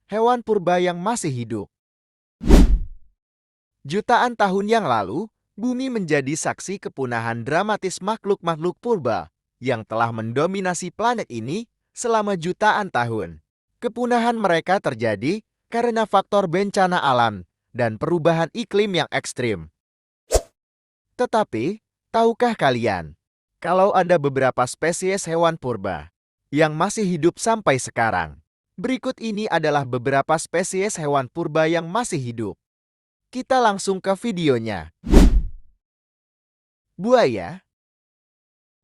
hewan purba yang masih hidup. Jutaan tahun yang lalu, bumi menjadi saksi kepunahan dramatis makhluk-makhluk purba yang telah mendominasi planet ini selama jutaan tahun. Kepunahan mereka terjadi karena faktor bencana alam dan perubahan iklim yang ekstrim. Tetapi, tahukah kalian, kalau ada beberapa spesies hewan purba yang masih hidup sampai sekarang? Berikut ini adalah beberapa spesies hewan purba yang masih hidup. Kita langsung ke videonya. Buaya.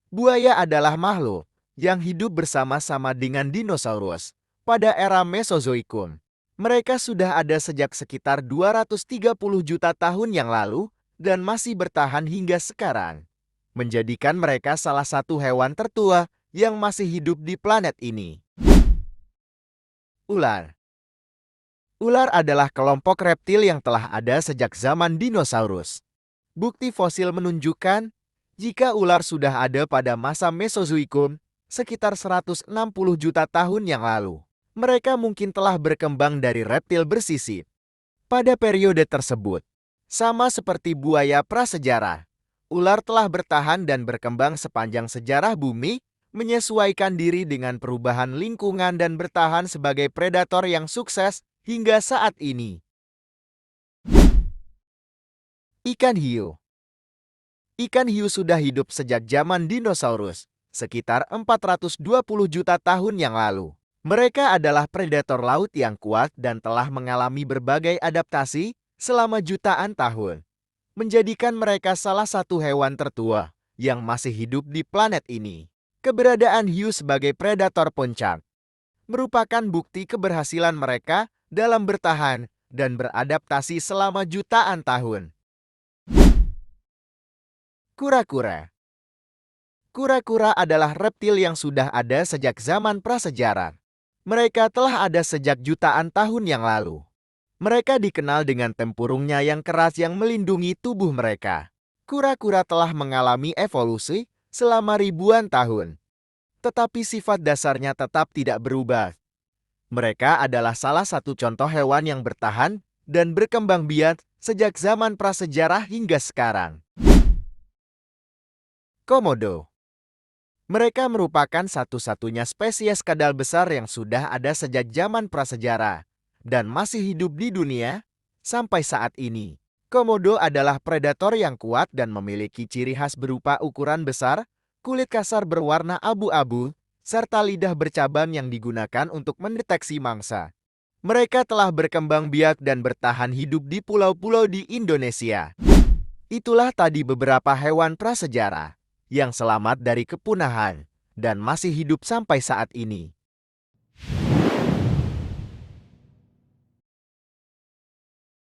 Buaya adalah makhluk yang hidup bersama-sama dengan dinosaurus pada era Mesozoikum. Mereka sudah ada sejak sekitar 230 juta tahun yang lalu dan masih bertahan hingga sekarang, menjadikan mereka salah satu hewan tertua yang masih hidup di planet ini. Ular. Ular adalah kelompok reptil yang telah ada sejak zaman dinosaurus. Bukti fosil menunjukkan jika ular sudah ada pada masa Mesozoikum sekitar 160 juta tahun yang lalu. Mereka mungkin telah berkembang dari reptil bersisik. Pada periode tersebut, sama seperti buaya prasejarah, ular telah bertahan dan berkembang sepanjang sejarah bumi, menyesuaikan diri dengan perubahan lingkungan dan bertahan sebagai predator yang sukses hingga saat ini. Ikan hiu. Ikan hiu sudah hidup sejak zaman dinosaurus, sekitar 420 juta tahun yang lalu. Mereka adalah predator laut yang kuat dan telah mengalami berbagai adaptasi selama jutaan tahun, menjadikan mereka salah satu hewan tertua yang masih hidup di planet ini. Keberadaan hiu sebagai predator puncak merupakan bukti keberhasilan mereka dalam bertahan dan beradaptasi selama jutaan tahun. Kura-kura. Kura-kura adalah reptil yang sudah ada sejak zaman prasejarah. Mereka telah ada sejak jutaan tahun yang lalu. Mereka dikenal dengan tempurungnya yang keras yang melindungi tubuh mereka. Kura-kura telah mengalami evolusi selama ribuan tahun, tetapi sifat dasarnya tetap tidak berubah. Mereka adalah salah satu contoh hewan yang bertahan dan berkembang biak sejak zaman prasejarah hingga sekarang. Komodo. Mereka merupakan satu-satunya spesies kadal besar yang sudah ada sejak zaman prasejarah dan masih hidup di dunia sampai saat ini. Komodo adalah predator yang kuat dan memiliki ciri khas berupa ukuran besar, kulit kasar berwarna abu-abu, serta lidah bercabang yang digunakan untuk mendeteksi mangsa. Mereka telah berkembang biak dan bertahan hidup di pulau-pulau di Indonesia. Itulah tadi beberapa hewan prasejarah yang selamat dari kepunahan dan masih hidup sampai saat ini.